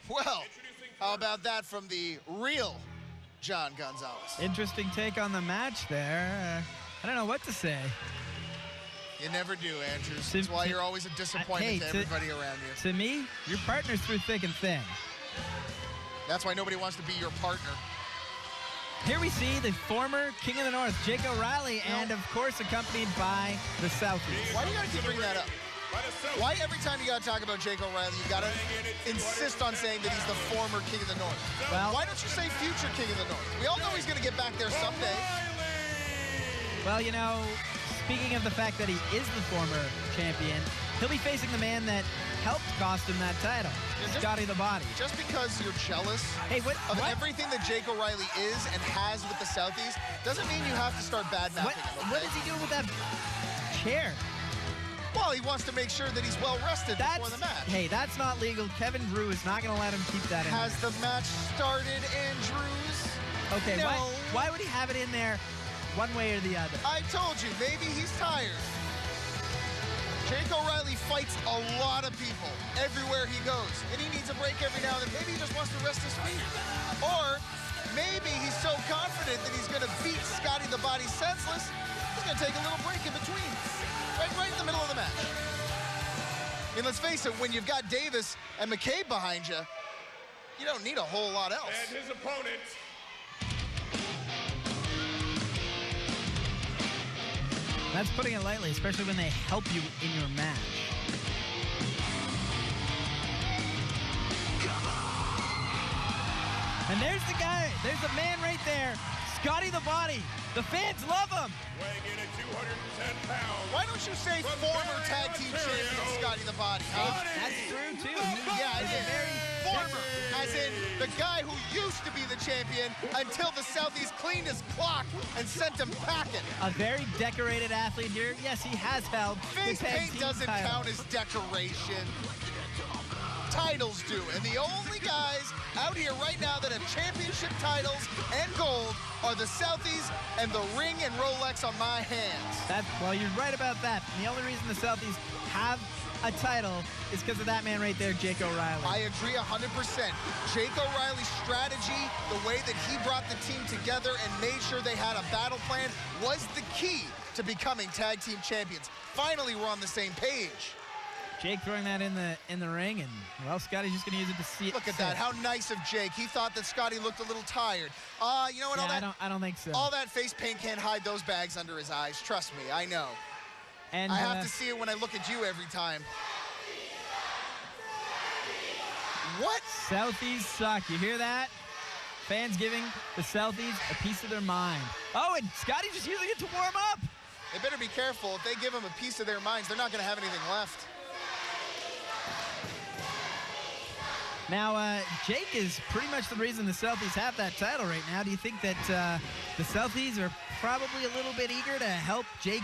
Well, how about that from the real John Gonzalez? Interesting take on the match there. I don't know what to say. You never do, Andrews. That's why you're always a disappointment to everybody around you. To me, your partner's through thick and thin. That's why nobody wants to be your partner. Here we see the former King of the North, Jake O'Reilly, and of course accompanied by the Southeast. Why do you gotta keep bringing that up? Why every time you gotta talk about Jake O'Reilly, you gotta insist on saying that he's the former King of the North? Well, why don't you say future King of the North? We all know he's gonna get back there someday. Well, you know, speaking of the fact that he is the former champion, he'll be facing the man that helped cost him that title, Scotty the Body. Just because you're jealous of everything that Jake O'Reilly is and has with the Southeast doesn't mean you have to start bad-mouthing him. Okay? What is he doing with that chair? Well, he wants to make sure that he's well-rested before the match. Hey, that's not legal. Kevin Drew is not going to let him keep that in there. Has the match started, Andrews? Okay, no. Why would he have it in there one way or the other? I told you, maybe he's tired. Jake O'Reilly fights a lot of people everywhere he goes, and he needs a break every now and then. Maybe he just wants to rest his feet. Or maybe he's so confident that he's going to beat Scotty the Body senseless, he's going to take a little break in between. Right in the middle of the match. I mean, let's face it, when you've got Davis and McCabe behind you, you don't need a whole lot else. And his opponent. That's putting it lightly, especially when they help you in your match. And there's the guy. There's the man right there. Scotty the Body. The fans love him. Weighing in at 210 pounds. Why don't you say former tag team champion Scotty the Body? That's true, too. Yeah, it is. Former, as in the guy who used to be the champion until the Southeast cleaned his clock and sent him packing. A very decorated athlete here. Yes, he has held face paint doesn't count as decoration. Titles do, and the only guys out here right now that have championship titles and gold are the Southies and the ring and Rolex on my hands. Well, you're right about that. And the only reason the Southies have a title is because of that man right there, Jake O'Reilly. I agree 100%. Jake O'Reilly's strategy, the way that he brought the team together and made sure they had a battle plan was the key to becoming tag team champions. Finally, we're on the same page. Jake throwing that in the ring, and, well, Scotty's just going to use it to see it. Look at that. How nice of Jake. He thought that Scotty looked a little tired. You know what? Yeah, I don't think so. All that face paint can't hide those bags under his eyes. Trust me, I know. And I have to see it when I look at you every time. What? Southies suck. You hear that? Fans giving the Southies a piece of their mind. Oh, and Scotty's just using it to warm up. They better be careful. If they give them a piece of their minds, they're not going to have anything left. Now, Jake is pretty much the reason the Southies have that title right now. Do you think that the Southies are probably a little bit eager to help Jake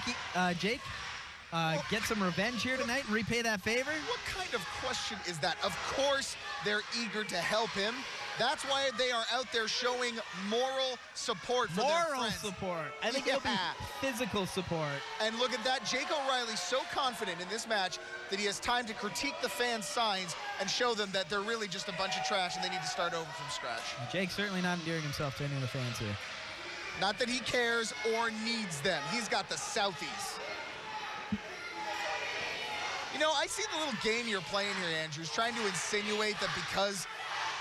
get some revenge here tonight and repay that favor? What kind of question is that? Of course they're eager to help him. That's why they are out there showing moral support for their friends. Moral support. I think it'll be physical support. And look at that. Jake O'Reilly's so confident in this match that he has time to critique the fans' signs and show them that they're really just a bunch of trash and they need to start over from scratch. Jake's certainly not endearing himself to any of the fans here. Not that he cares or needs them. He's got the Southies. You know, I see the little game you're playing here, Andrews, trying to insinuate that because,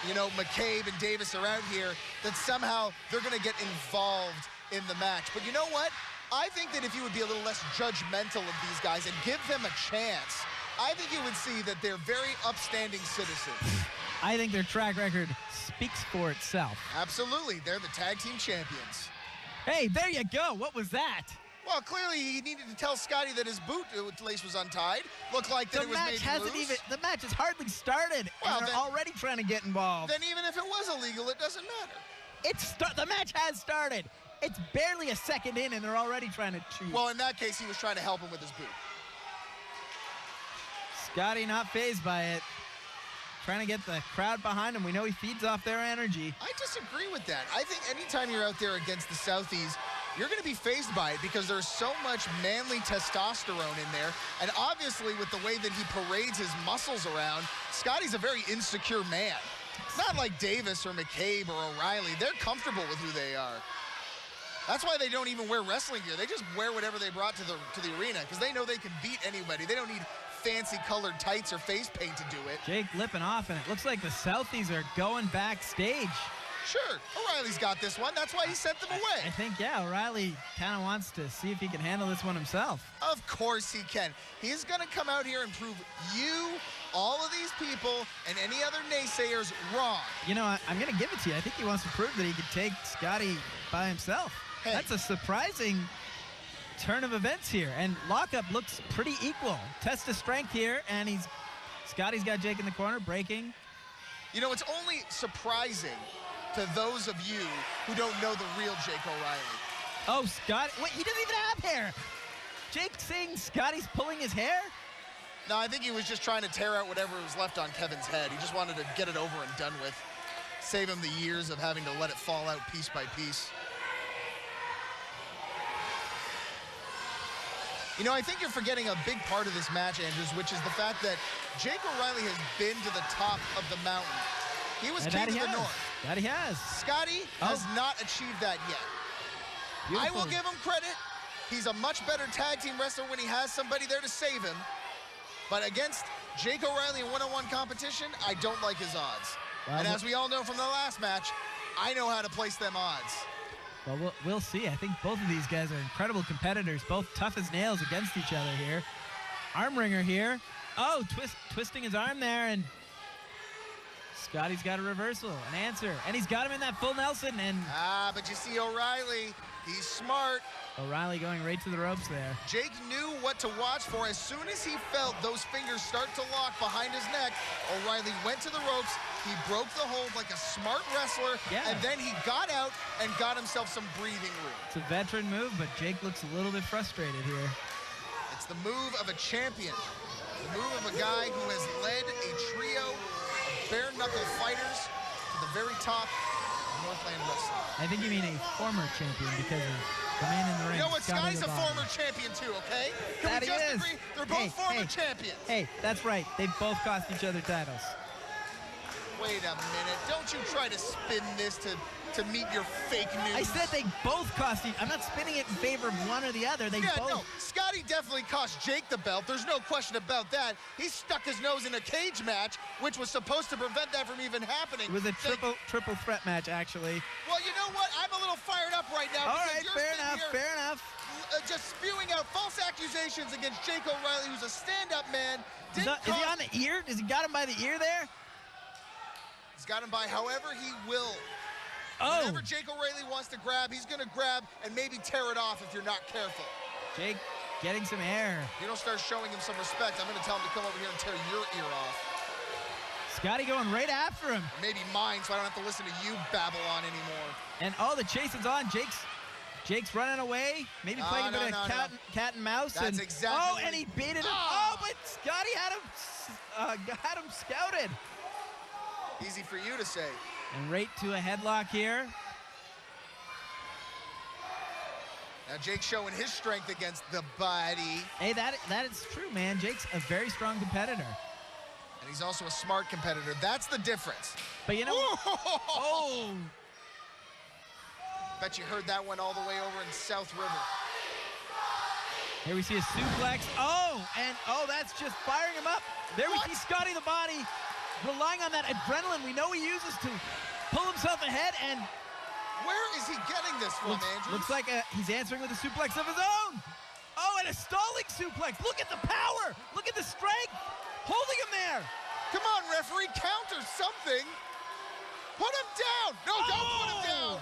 you know, McCabe and Davis are out here, that somehow they're going to get involved in the match. But you know what? I think that if you would be a little less judgmental of these guys and give them a chance, I think you would see that they're very upstanding citizens. I think their track record speaks for itself. Absolutely. They're the tag team champions. Hey, there you go. What was that? Well, clearly he needed to tell Scotty that his boot lace was untied. Looked like that it was made loose. The match has hardly started, and they're already trying to get involved. Then even if it was illegal, it doesn't matter. The match has started. It's barely a second in, and they're already trying to cheat. Well, in that case, he was trying to help him with his boot. Scotty not fazed by it. Trying to get the crowd behind him. We know he feeds off their energy. I disagree with that. I think anytime you're out there against the Southies, you're going to be fazed by it because there's so much manly testosterone in there. And obviously, with the way that he parades his muscles around, Scotty's a very insecure man. It's not like Davis or McCabe or O'Reilly. They're comfortable with who they are. That's why they don't even wear wrestling gear. They just wear whatever they brought to the arena because they know they can beat anybody. They don't need fancy colored tights or face paint to do it. Jake lipping off, and it looks like the Southies are going backstage. Sure, O'Reilly's got this one. That's why he sent them away. I think, yeah, O'Reilly kind of wants to see if he can handle this one himself. Of course he can. He's going to come out here and prove you, all of these people, and any other naysayers wrong. You know, I'm going to give it to you. I think he wants to prove that he could take Scotty by himself. Hey. That's a surprising turn of events here. And lockup looks pretty equal. Test of strength here, and Scotty's got Jake in the corner, breaking. You know, it's only surprising to those of you who don't know the real Jake O'Reilly. Oh, Scotty. Wait, he doesn't even have hair. Jake saying Scotty's pulling his hair? No, I think he was just trying to tear out whatever was left on Kevin's head. He just wanted to get it over and done with. Save him the years of having to let it fall out piece by piece. You know, I think you're forgetting a big part of this match, Andrews, which is the fact that Jake O'Reilly has been to the top of the mountain. He was king of the north. That he has. Scotty has not achieved that yet. Beautiful. I will give him credit. He's a much better tag team wrestler when he has somebody there to save him. But against Jake O'Reilly in one-on-one competition, I don't like his odds. Well, and as we all know from the last match, I know how to place them odds. Well, we'll see. I think both of these guys are incredible competitors, both tough as nails against each other here. Arm wringer here. Oh, twisting his arm there, and Scotty's got a reversal, an answer, and he's got him in that full Nelson. And but you see O'Reilly, he's smart. O'Reilly going right to the ropes there. Jake knew what to watch for. As soon as he felt those fingers start to lock behind his neck, O'Reilly went to the ropes. He broke the hold like a smart wrestler, and then he got out and got himself some breathing room. It's a veteran move, but Jake looks a little bit frustrated here. It's the move of a champion. The move of a guy who has led a trio of bare-knuckle fighters to the very top of Northland wrestling. I think you mean a former champion because of the man in the ring. You know what? Scotty's a former champion too, okay? Can we just agree? They're both former champions. Hey, that's right. They've both cost each other titles. Wait a minute. Don't you try to spin this to meet your fake news. I said they both cost each. I'm not spinning it in favor of one or the other. They both. No. Scotty definitely cost Jake the belt. There's no question about that. He stuck his nose in a cage match, which was supposed to prevent that from even happening. It was a triple threat match, actually. Well, you know what? I'm a little fired up right now. All right, fair enough. Just spewing out false accusations against Jake O'Reilly, who's a stand-up man. Is he on the ear? Has he got him by the ear there? He's got him by however he will. Oh. Whenever Jake O'Reilly wants to grab, he's going to grab and maybe tear it off if you're not careful. Jake getting some air. If you don't start showing him some respect, I'm going to tell him to come over here and tear your ear off. Scotty going right after him. Or maybe mine, so I don't have to listen to you babble on anymore. And the chase is on. Jake's running away. Maybe playing a bit of cat and mouse. That's exactly. Oh, and he baited him. Oh, but Scotty had him scouted. Easy for you to say. And right to a headlock here. Now Jake's showing his strength against the body. Hey, that is true, man. Jake's a very strong competitor. And he's also a smart competitor. That's the difference. But you know, oh. Bet you heard that one all the way over in South River. Here we see a suplex. Oh, and that's just firing him up. There we see Scotty the Body relying on that adrenaline we know he uses to pull himself ahead. And where is he getting this from, Andrew? Looks like he's answering with a suplex of his own. Oh, and a stalling suplex. Look at the power. Look at the strength. Holding him there. Come on, referee, counter something. Put him down. No, don't put him down.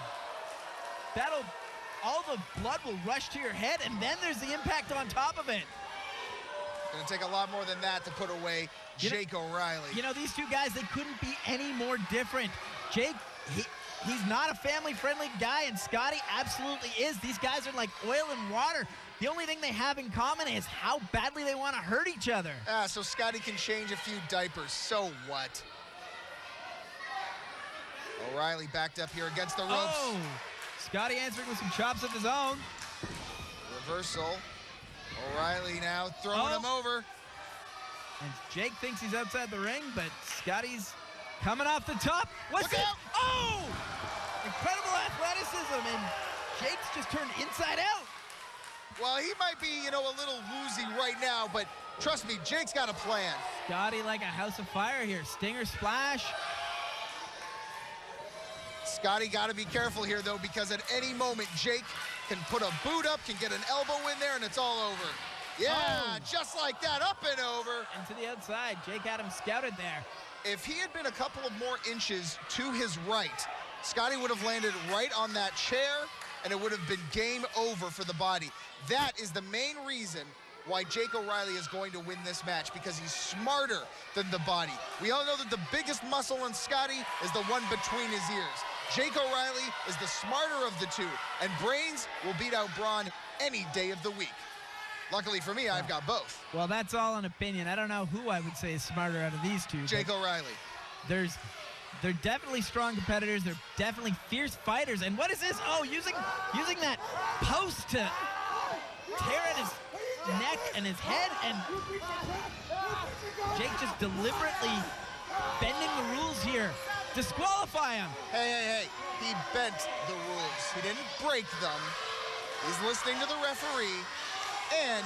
All the blood will rush to your head, and then there's the impact on top of it. Gonna take a lot more than that to put away Jake O'Reilly. You know, these two guys, they couldn't be any more different. Jake, he's not a family-friendly guy, and Scotty absolutely is. These guys are like oil and water. The only thing they have in common is how badly they want to hurt each other. So Scotty can change a few diapers. So what? O'Reilly backed up here against the ropes. Oh, Scotty answering with some chops of his own. Reversal. O'Reilly now throwing him over. And Jake thinks he's outside the ring, but Scotty's Coming off the top. What's Look it? out. Oh! Incredible athleticism, and Jake's just turned inside out. Well, he might be, a little woozy right now, but trust me, Jake's got a plan. Scotty like a house of fire here. Stinger splash. Scotty got to be careful here, though, because at any moment, Jake can put a boot up, can get an elbow in there, and it's all over. Yeah, just like that, up and over. And to the outside. Jake had him scouted there. If he had been a couple of more inches to his right, Scotty would have landed right on that chair, and it would have been game over for the body. That is the main reason why Jake O'Reilly is going to win this match, because he's smarter than the body. We all know that the biggest muscle in Scotty is the one between his ears. Jake O'Reilly is the smarter of the two, and brains will beat out brawn any day of the week. Luckily for me, I've got both. Well, that's all an opinion. I don't know who I would say is smarter out of these two. Jake O'Reilly. They're definitely strong competitors. They're definitely fierce fighters. And what is this? Oh, using that post to tear at his neck and his head, and Jake just deliberately bending the rules here. Disqualify him. Hey. He bent the rules. He didn't break them. He's listening to the referee and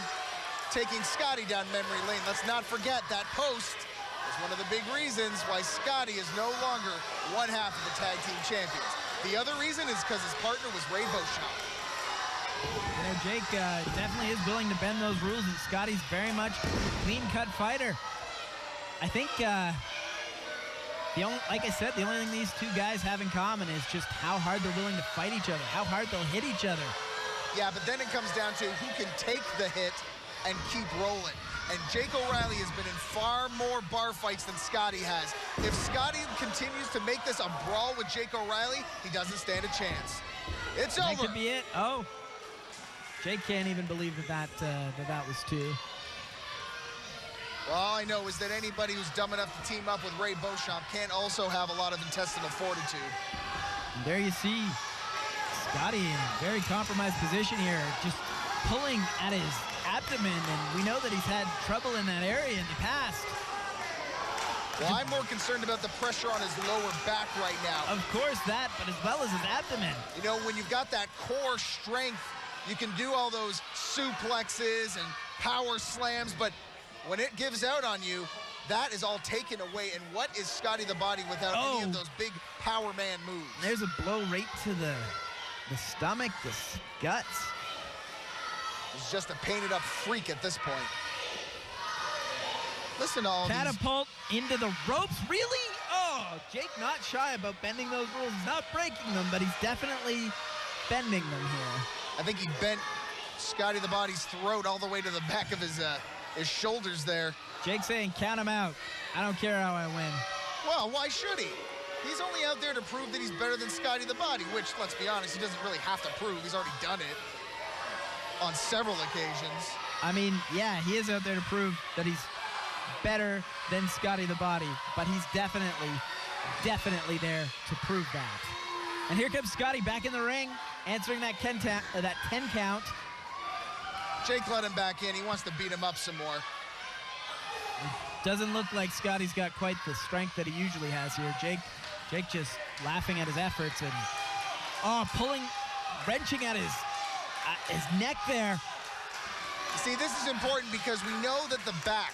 taking Scotty down memory lane. Let's not forget that post is one of the big reasons why Scotty is no longer one half of the tag team champions. The other reason is because his partner was Ray Beauchamp. Jake definitely is willing to bend those rules, and Scotty's very much a clean-cut fighter. I think, like I said, the only thing these two guys have in common is just how hard they're willing to fight each other, how hard they'll hit each other. Yeah, but then it comes down to who can take the hit and keep rolling. And Jake O'Reilly has been in far more bar fights than Scotty has. If Scotty continues to make this a brawl with Jake O'Reilly, he doesn't stand a chance. It's over. That could be it. Oh. Jake can't even believe that was two. Well, all I know is that anybody who's dumb enough to team up with Ray Beauchamp can't also have a lot of intestinal fortitude. And there you see Scotty in a very compromised position here, just pulling at his abdomen, and we know that he's had trouble in that area in the past. Well, I'm more concerned about the pressure on his lower back right now. Of course that, but as well as his abdomen. When you've got that core strength, you can do all those suplexes and power slams, but when it gives out on you, that is all taken away. And what is Scotty the Body without any of those big power man moves? There's a blow right to the stomach, the guts. He's just a painted up freak at this point. Listen to all catapult into the ropes. Really? Oh, Jake not shy about bending those rules. He's not breaking them, but he's definitely bending them here. I think he bent Scotty the Body's throat all the way to the back of his shoulders there. Jake saying, count him out. I don't care how I win. Well, why should he? He's only out there to prove that he's better than Scotty the Body, which, let's be honest, he doesn't really have to prove. He's already done it on several occasions. I mean, yeah, he is out there to prove that he's better than Scotty the Body, but he's definitely there to prove that. And here comes Scotty back in the ring, answering that 10 count. Jake let him back in. He wants to beat him up some more. Doesn't look like Scotty's got quite the strength that he usually has here. Jake just laughing at his efforts and wrenching at his neck there. See, this is important because we know that the back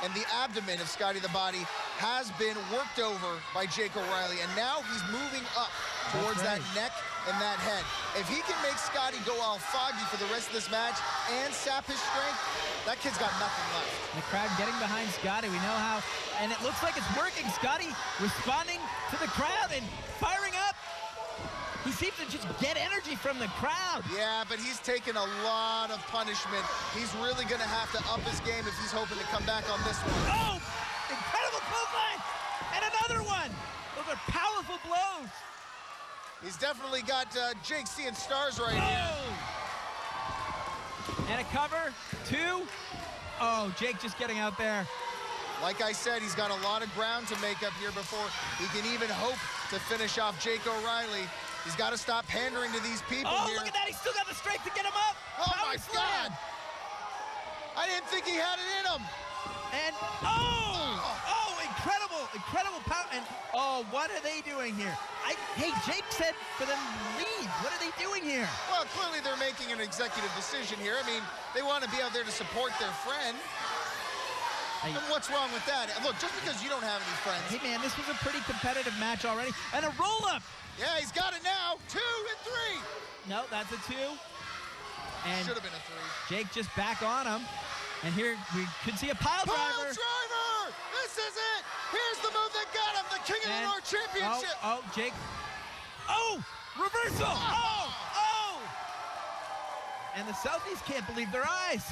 and the abdomen of Scotty the Body has been worked over by Jake O'Reilly, and now he's moving up towards that neck and that head. If he can make Scotty go all foggy for the rest of this match and sap his strength, that kid's got nothing left. The crowd getting behind Scotty. We know how, and it looks like it's working. Scotty responding to the crowd and firing up. He seems to just get energy from the crowd. Yeah, but he's taken a lot of punishment. He's really going to have to up his game if he's hoping to come back on this one. Oh, incredible clothesline, and another one. Those are powerful blows. He's definitely got Jake seeing stars right here. And a cover, two. Oh, Jake just getting out there. Like I said, he's got a lot of ground to make up here before he can even hope to finish off Jake O'Reilly. He's got to stop pandering to these people here. Oh, look at that. He's still got the strength to get him up. Oh, my God. I didn't think he had it in him. And, incredible incredible power. And, oh, what are they doing here? Hey, Jake said for them to leave. What are they doing here? Well, clearly they're making an executive decision here. I mean, they want to be out there to support their friend. And what's wrong with that? Look, just because you don't have any friends. Hey, man, this was a pretty competitive match already. And a roll-up. Yeah, he's got it now. 2 and 3. No, that's a 2. And should have been a 3. Jake just back on him. And here we could see a pile driver. Pile driver! This is it! Here's the move that got him, the King of the North Championship! Oh, Jake. Oh! Reversal! Oh! And the Southies can't believe their eyes.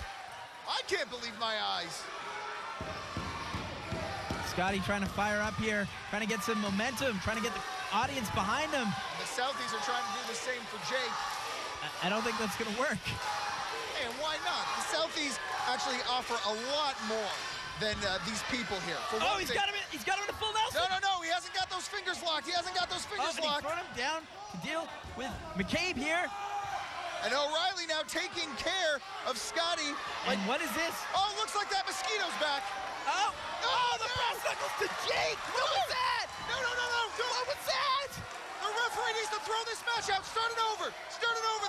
I can't believe my eyes. Scotty trying to fire up here, trying to get some momentum, trying to get the audience behind him. The Southies are trying to do the same for Jake. I don't think that's going to work. Hey, and why not? The Southies actually offer a lot more than these people here. He's got him in a full Nelson. No, he hasn't got those fingers locked. He hasn't got those fingers locked. He's thrown him down to deal with McCabe here. And O'Reilly now taking care of Scotty. And what is this? Oh, looks like that mosquito's back. Oh, the brass knuckles to Jake. What was that? No. What was that? The referee needs to throw this match out. Start it over.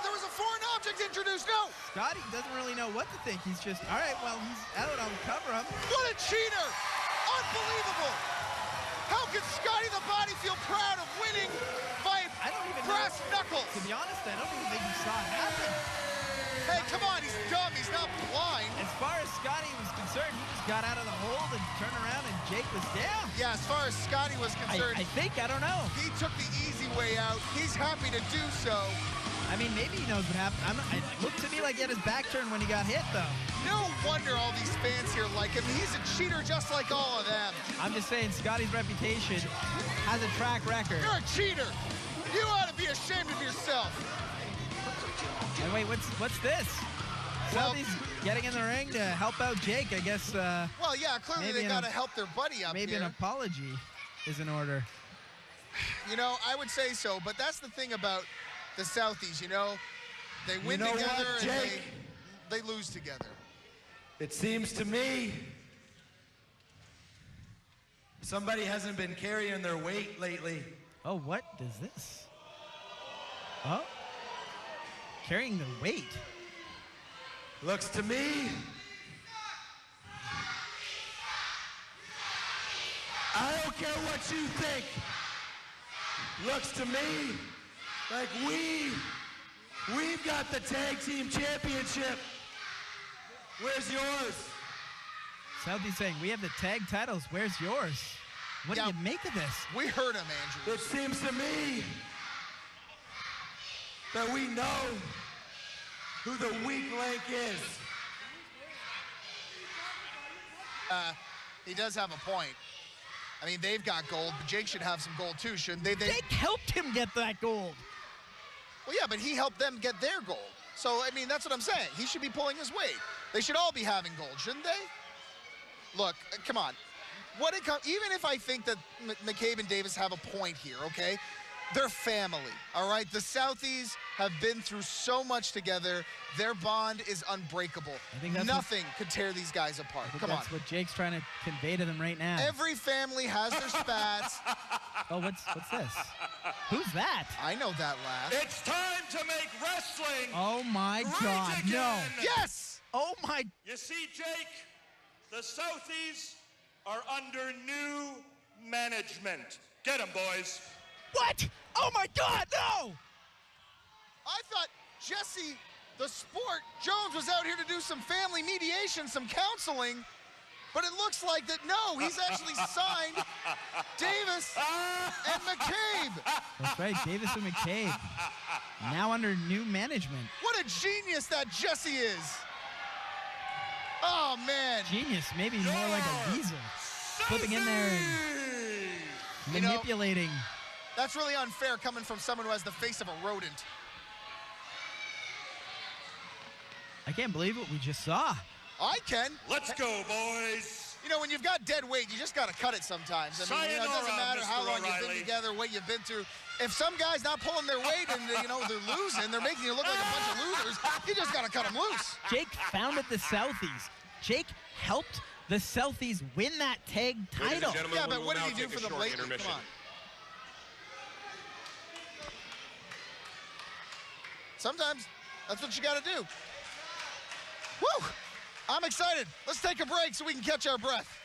There was a foreign object introduced. No. Scotty doesn't really know what to think. He's just, all right, well, he's out. I'll cover him. What a cheater. Unbelievable. How can Scotty the Body feel proud of winning by brass knuckles? To be honest, I don't even think he saw it happen. Hey, come on, he's dumb. He's not blind. As far as Scotty was concerned, he just got out of the hold and turned around, and Jake was down. Yeah, as far as Scotty was concerned, I don't know. He took the easy way out. He's happy to do so. I mean, maybe he knows what happened. It looked to me like he had his back turned when he got hit, though. No wonder all these fans here like him. He's a cheater just like all of them. I'm just saying, Scotty's reputation has a track record. You're a cheater. You ought to be ashamed of yourself. And wait, what's this? Southies getting in the ring to help out Jake, I guess. Well, yeah, clearly they got to help their buddy up maybe here. An apology is in order. You know, I would say so, but that's the thing about the Southies, you know. They win together and they lose together. It seems to me somebody hasn't been carrying their weight lately. Oh, what is this? Oh? Carrying the weight. Looks to me I don't care what you think. Looks to me like we've got the tag team championship. Where's yours? Southy's saying, we have the tag titles. Where's yours? What do you make of this? We heard him, Andrew. It seems to me that we know who the weak link is. He does have a point. I mean, they've got gold, but Jake should have some gold too, shouldn't they? Jake helped him get that gold. Well, yeah, but he helped them get their gold. So, I mean, that's what I'm saying. He should be pulling his weight. They should all be having gold, shouldn't they? Look, come on. Even if I think that McCabe and Davis have a point here, okay? They're family, all right? The Southies have been through so much together. Their bond is unbreakable. I think that's Nothing could tear these guys apart. Come on. That's what Jake's trying to convey to them right now. Every family has their spats. Oh, what's this? Who's that? I know that laugh. It's time to make wrestling. Oh my great God, again. no. Yes! Oh my. You see, Jake, the Southies are under new management. Get them, boys. What? Oh my God, no! I thought Jesse, the sport, Jones was out here to do some family mediation, some counseling, but it looks like that, no, he's actually signed Davis and McCabe. That's right, Davis and McCabe. Now under new management. What a genius that Jesse is. Oh, man. Genius, maybe more like a weasel. Flipping in there and manipulating. That's really unfair coming from someone who has the face of a rodent. I can't believe what we just saw. I can. Let's go, boys. You know, when you've got dead weight, you just got to cut it sometimes. I mean, it doesn't matter how long you've been together, what you've been through. If some guy's not pulling their weight and, they're losing, they're making you look like a bunch of losers, you just got to cut them loose. Jake founded the Southies. Jake helped the Southies win that tag title. Yeah, but what did he do for them lately? Come on. Sometimes that's what you got to do. Woo! I'm excited. Let's take a break so we can catch our breath.